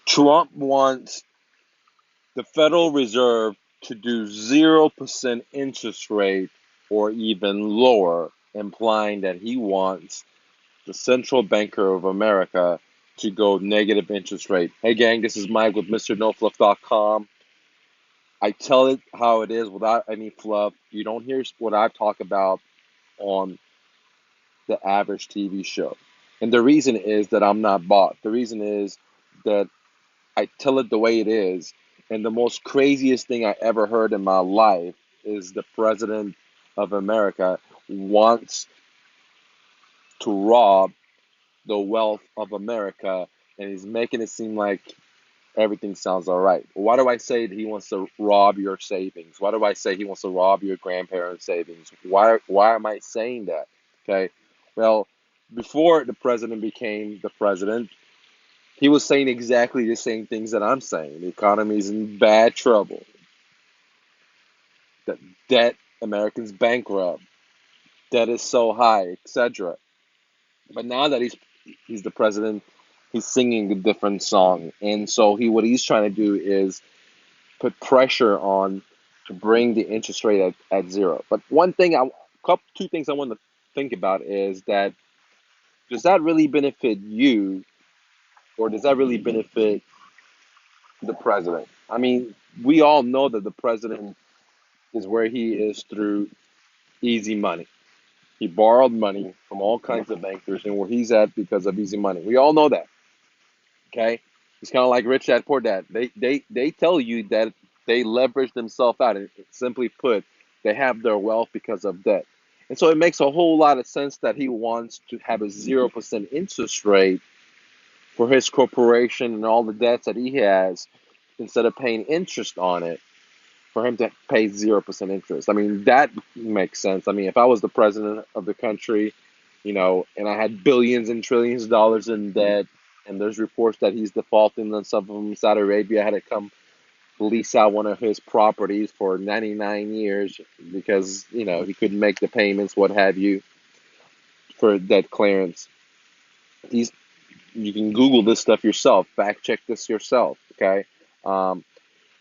Trump wants the Federal Reserve to do 0% interest rate or even lower, implying that he wants the Central Banker of America to go negative interest rate. Hey gang, this is Mike with MrNoFluff.com. I tell it how it is without any fluff. You don't hear what I talk about on the average TV show. And the reason is that I'm not bought. The reason is that I tell it the way it is. And the most craziest thing I ever heard in my life is the President of America wants to rob the wealth of America, and he's making it seem like everything sounds all right. Why do I say that he wants to rob your savings? Why do I say he wants to rob your grandparents' savings? Why am I saying that? Okay, well, before the president became the president, he was saying exactly the same things that I'm saying. The economy is in bad trouble. The debt, Americans bankrupt. Debt is so high, etc. But now that he's the president, he's singing a different song, and so what he's trying to do is put pressure on to bring the interest rate at zero. But two things I want to think about is that does that really benefit you, or does that really benefit the president? I mean, we all know that the president is where he is through easy money. He borrowed money from all kinds of bankers, and where he's at because of easy money. We all know that. Okay, it's kind of like rich dad, poor dad. They tell you that they leverage themselves out, and simply put, they have their wealth because of debt. And so it makes a whole lot of sense that he wants to have a 0% interest rate for his corporation and all the debts that he has, instead of paying interest on it, for him to pay 0% interest. I mean, that makes sense. I mean, if I was the president of the country, and I had billions and trillions of dollars in debt, and there's reports that he's defaulting on some from Saudi Arabia, had to come lease out one of his properties for 99 years because, he couldn't make the payments, what have you, for debt clearance. These You can Google this stuff yourself, fact check this yourself, okay? Um,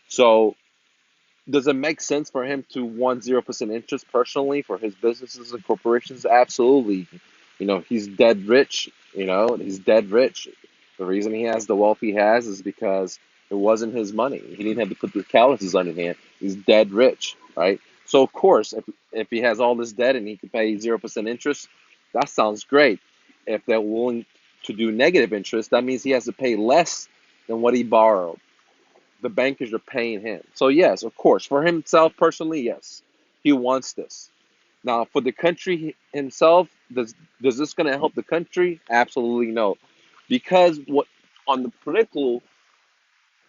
so does it make sense for him to want 0% interest personally for his businesses and corporations? Absolutely. He's dead rich. He's dead rich. The reason he has the wealth he has is because it wasn't his money. He didn't have to put the calluses on his hand. He's dead rich, right? So of course, if he has all this debt and he can pay 0% interest, that sounds great. If they're willing to do negative interest, that means he has to pay less than what he borrowed. The bankers are paying him. So yes, of course, for himself personally, yes, he wants this. Now, for the country himself, does this going to help the country? Absolutely no, because what on the political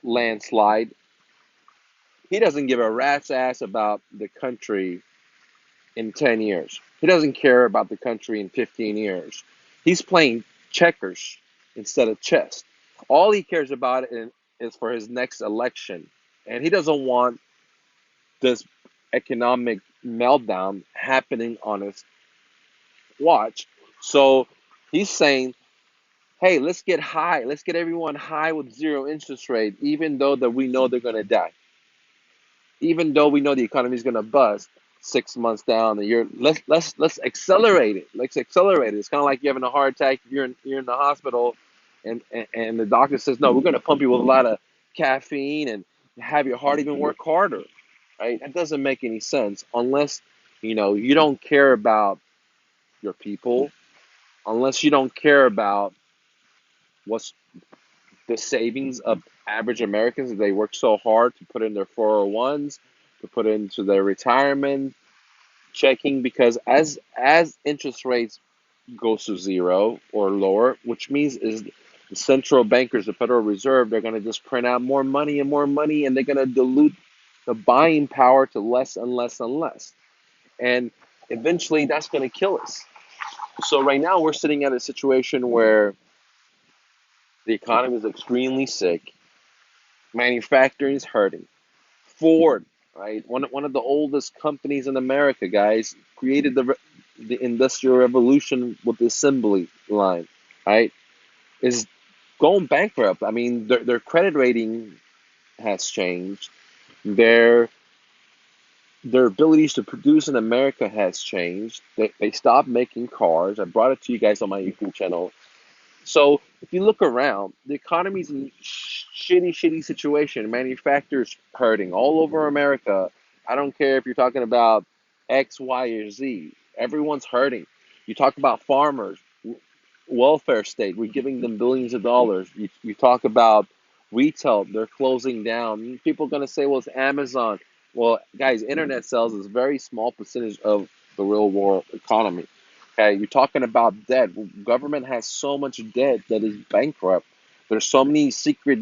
landslide, he doesn't give a rat's ass about the country in 10 years. He doesn't care about the country in 15 years. He's playing checkers instead of chess. All he cares about is for his next election. And he doesn't want this economic meltdown happening on his watch. So he's saying, hey, let's get high. Let's get everyone high with zero interest rate, even though that we know they're going to die. Even though we know the economy is going to bust 6 months down the year, let's accelerate it. Let's accelerate it. It's kind of like you're having a heart attack. You're in the hospital, and the doctor says, no, we're going to pump you with a lot of caffeine and have your heart even work harder. Right? That doesn't make any sense unless you don't care about your people, unless you don't care about what's the savings of average Americans. They work so hard to put in their 401s, to put into their retirement checking, because as interest rates go to zero or lower, which means is the central bankers, the Federal Reserve, they're going to just print out more money and more money, and they're going to dilute the buying power to less and less and less. And eventually that's going to kill us. So right now we're sitting at a situation where the economy is extremely sick. Manufacturing is hurting. Ford, right? One of the oldest companies in America, guys, created the industrial revolution with the assembly line, right? Is going bankrupt. I mean, their credit rating has changed. Their their abilities to produce in America has changed. They stopped making cars. I brought it to you guys on my YouTube channel. So if you look around, the economy's in shitty situation. Manufacturers hurting all over America. I don't care if you're talking about X, Y, or Z. Everyone's hurting. You talk about farmers, welfare state. We're giving them billions of dollars. You talk about retail. They're closing down. People are going to say, well, it's Amazon. Well, guys, internet sales is a very small percentage of the real world economy. Okay, you're talking about debt. Government has so much debt that is bankrupt. There's so many secret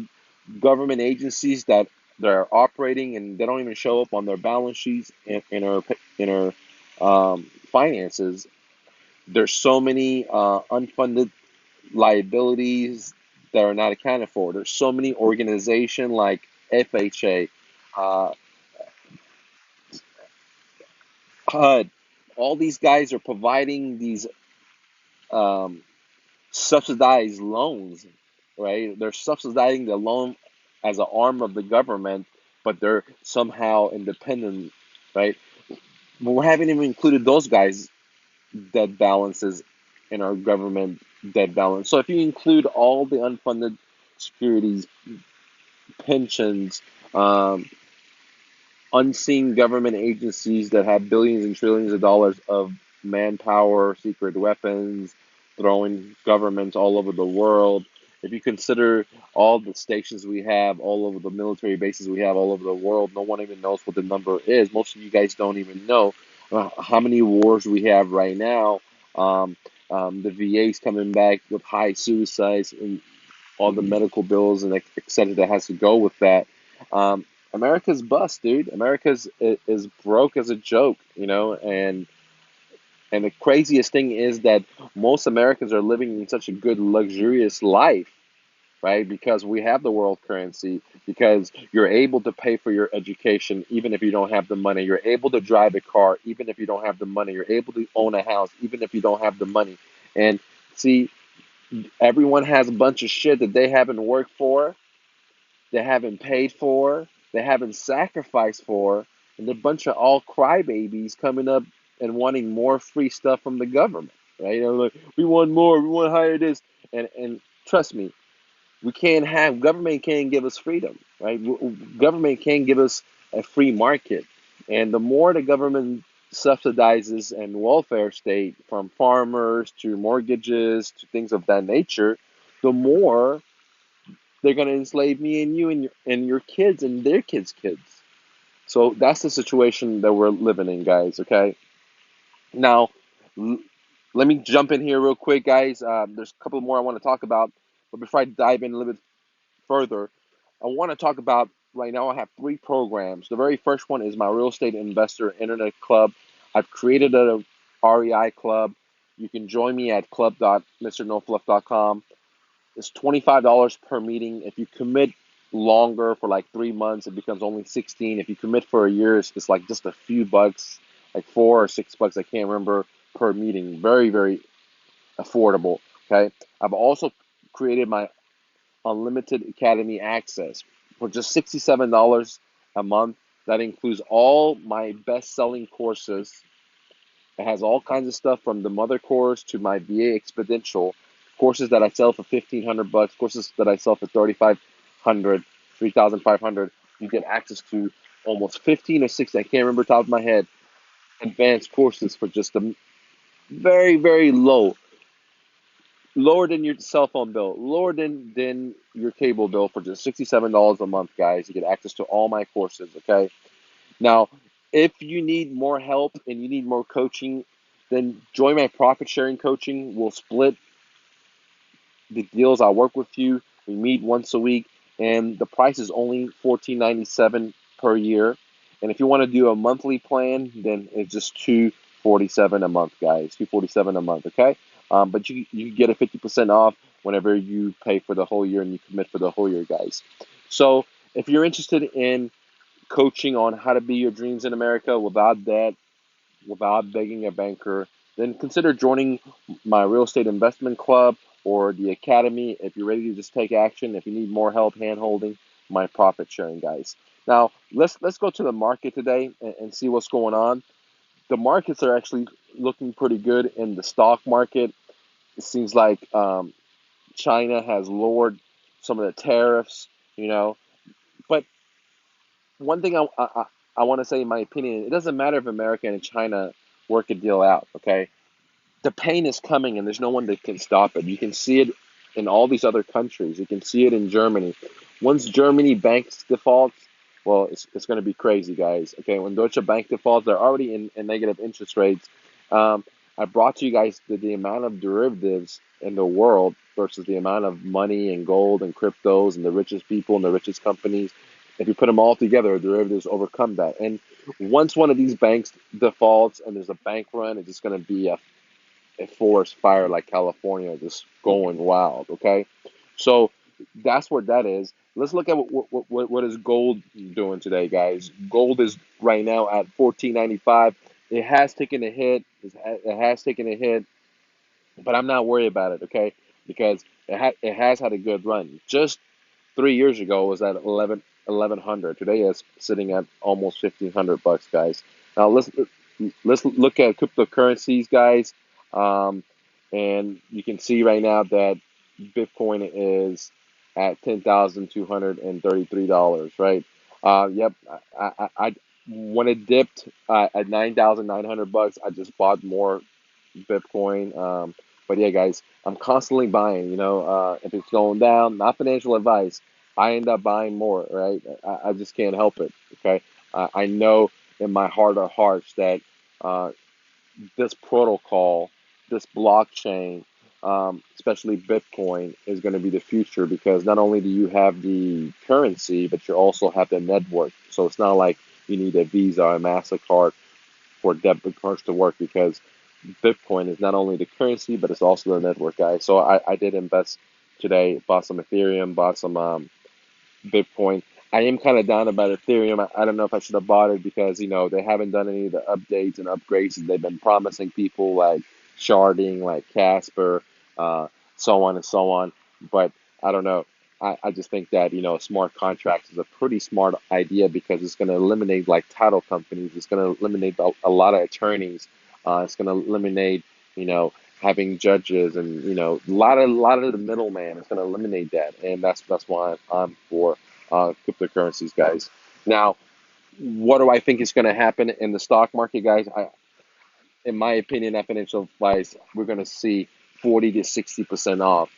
government agencies that they're operating and they don't even show up on their balance sheets in our finances. There's so many unfunded liabilities that are not accounted for. There's so many organizations like FHA, uh, HUD. All these guys are providing these um, subsidized loans, right? They're subsidizing the loan as an arm of the government, but they're somehow independent, right? But we haven't even included those guys' debt balances in our government debt balance. So if you include all the unfunded securities, pensions, um, unseen government agencies that have billions and trillions of dollars of manpower, secret weapons, throwing governments all over the world. If you consider all the stations we have, all over the military bases we have all over the world, no one even knows what the number is. Most of you guys don't even know how many wars we have right now. Um, the VA's coming back with high suicides and all the medical bills and et cetera that has to go with that. Um, America's bust, dude. America's is broke as a joke, and the craziest thing is that most Americans are living in such a good, luxurious life, right? Because we have the world currency, because you're able to pay for your education even if you don't have the money. You're able to drive a car even if you don't have the money. You're able to own a house even if you don't have the money. And see, everyone has a bunch of shit that they haven't worked for, they haven't paid for, they haven't sacrificed for, and a bunch of all crybabies coming up and wanting more free stuff from the government, right? Like, we want more, we want higher this, and trust me, we can't have government can't give us freedom, right? Government can't give us a free market, and the more the government subsidizes and welfare state, from farmers to mortgages to things of that nature, the more they're going to enslave me and you and your kids and their kids. So that's the situation that we're living in, guys. Okay. Now, l- let me jump in here real quick, guys. There's a couple more I want to talk about, but before I dive in a little bit further, I want to talk about right now. I have three programs. The very first one is my real estate investor internet club. I've created a REI club. You can join me at club.mrnofluff.com. It's $25 per meeting. If you commit longer for like 3 months, it becomes only 16. If you commit for a year, it's like just a few bucks, like $4 or $6, I can't remember, per meeting. Very, very affordable. Okay. I've also created my unlimited academy access for just $67 a month. That includes all my best-selling courses. It has all kinds of stuff from the mother course to my VA Exponential courses that I sell for $1,500, courses that I sell for $3,500, $3,500. You get access to almost 15 or 16, I can't remember top of my head, advanced courses for just a very, very lower than your cell phone bill, lower than your cable bill, for just $67 a month, guys. You get access to all my courses, okay? Now, if you need more help and you need more coaching, then join my profit sharing coaching. We'll split the deals. I'll work with you. We meet once a week, and the price is only $14.97 per year. And if you want to do a monthly plan, then it's just $247 a month, guys. $247 a month, okay? But you get a 50% off whenever you pay for the whole year and you commit for the whole year, guys. So if you're interested in coaching on how to be your dreams in America without debt, without begging a banker, then consider joining my real estate investment club. or the academy, if you're ready to just take action, if you need more help hand holding, my profit sharing, guys. Now let's go to the market today and see what's going on. The markets are actually looking pretty good in the stock market. It seems like China has lowered some of the tariffs, you know. But one thing I want to say, in my opinion, it doesn't matter if America and China work a deal out, okay? The pain is coming and there's no one that can stop it. You can see it in all these other countries. You can see it in Germany. Once Germany banks defaults, well, it's going to be crazy, guys. Okay, when Deutsche Bank defaults, they're already in negative interest rates. Um, I brought to you guys the amount of derivatives in the world versus the amount of money and gold and cryptos and the richest people and the richest companies. If you put them all together, derivatives overcome that. And once one of these banks defaults and there's a bank run, it's just going to be a forest fire like California, just going wild. Okay, so that's what that is. Let's look at what is gold doing today, guys. Gold is right now at 14.95. It has taken a hit. It has taken a hit, but I'm not worried about it. Okay, because it has had a good run. Just 3 years ago was at 1100. Today is sitting at almost 1500 bucks, guys. Now let's look at cryptocurrencies, guys. Um, and you can see right now that Bitcoin is at $10,233, right? Yep. When it dipped at 9,900 bucks, I just bought more Bitcoin. But yeah, guys, I'm constantly buying. If it's going down, not financial advice, I end up buying more, right? I just can't help it. Okay, I know in my heart of hearts that uh, this protocol, this blockchain, especially Bitcoin, is going to be the future because not only do you have the currency, but you also have the network. So it's not like you need a Visa or a MasterCard for debit cards to work because Bitcoin is not only the currency, but it's also the network, guys. So I did invest today, bought some Ethereum, bought some Bitcoin. I am kind of down about Ethereum. I don't know if I should have bought it because, they haven't done any of the updates and upgrades that they've been promising people, like sharding, like Casper, uh, so on and so on. But I don't know. I just think that, smart contracts is a pretty smart idea because it's going to eliminate like title companies. It's going to eliminate a lot of attorneys. It's going to eliminate, having judges and, a lot of the middleman. It's going to eliminate that. And that's why I'm for cryptocurrencies, guys. Now, what do I think is going to happen in the stock market, guys? In my opinion, at financial advice, we're going to see 40 to 60% off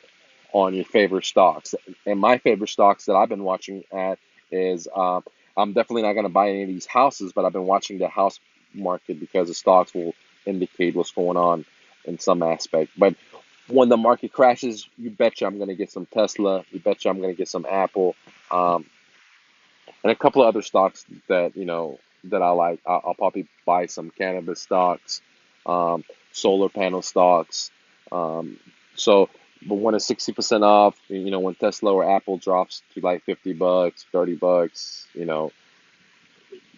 on your favorite stocks. And my favorite stocks that I've been watching at is I'm definitely not going to buy any of these houses, but I've been watching the house market because the stocks will indicate what's going on in some aspect. But when the market crashes, you betcha I'm going to get some Tesla. You betcha I'm going to get some Apple. Um, and a couple of other stocks that that I like. I'll probably buy some cannabis stocks, um, solar panel stocks. Um, so, but when it's 60% off, when Tesla or Apple drops to like $50, $30,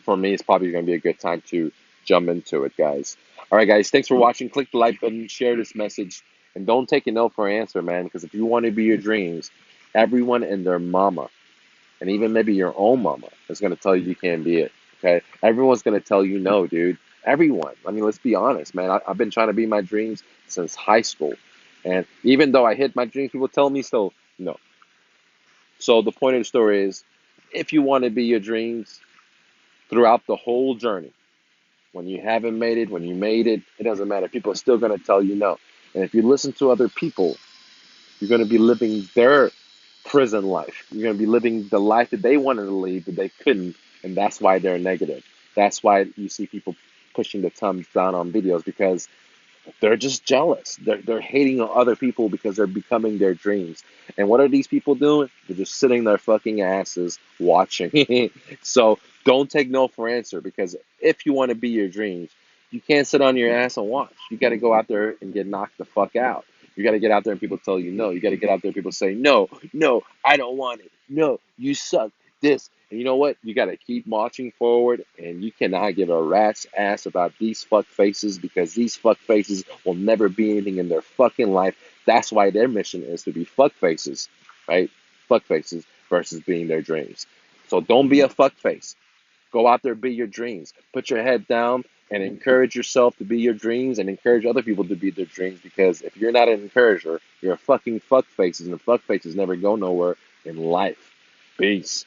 for me, it's probably going to be a good time to jump into it, guys. All right, guys, thanks for watching. Click the like button, share this message, and don't take a no for an answer, man. Because if you want to be your dreams, everyone and their mama and even maybe your own mama is going to tell you you can't be it. Okay, everyone's going to tell you no, dude. Everyone. I mean, let's be honest, man. I've been trying to be my dreams since high school, and even though I hit my dreams, people tell me still no. So the point of the story is, if you want to be your dreams throughout the whole journey, when you haven't made it, when you made it, it doesn't matter. People are still going to tell you no. And if you listen to other people, you're going to be living their prison life. You're going to be living the life that they wanted to lead, but they couldn't. And that's why they're negative. That's why you see people pushing the thumbs down on videos because they're just jealous. They're hating on other people because they're becoming their dreams. And what are these people doing? They're just sitting their fucking asses watching. So don't take no for answer because if you want to be your dreams, you can't sit on your ass and watch. You got to go out there and get knocked the fuck out. You got to get out there and people tell you no. You got to get out there and people say no, no, I don't want it. No, you suck. This. And you know what? You got to keep marching forward, and you cannot give a rat's ass about these fuck faces because these fuck faces will never be anything in their fucking life That's why their mission is to be fuck faces, right? Fuck faces versus being their dreams. So don't be a fuck face. Go out there, be your dreams. Put your head down and encourage yourself to be your dreams and encourage other people to be their dreams, because if you're not an encourager, you're a fucking fuck faces, and the fuck faces never go nowhere in life. Peace.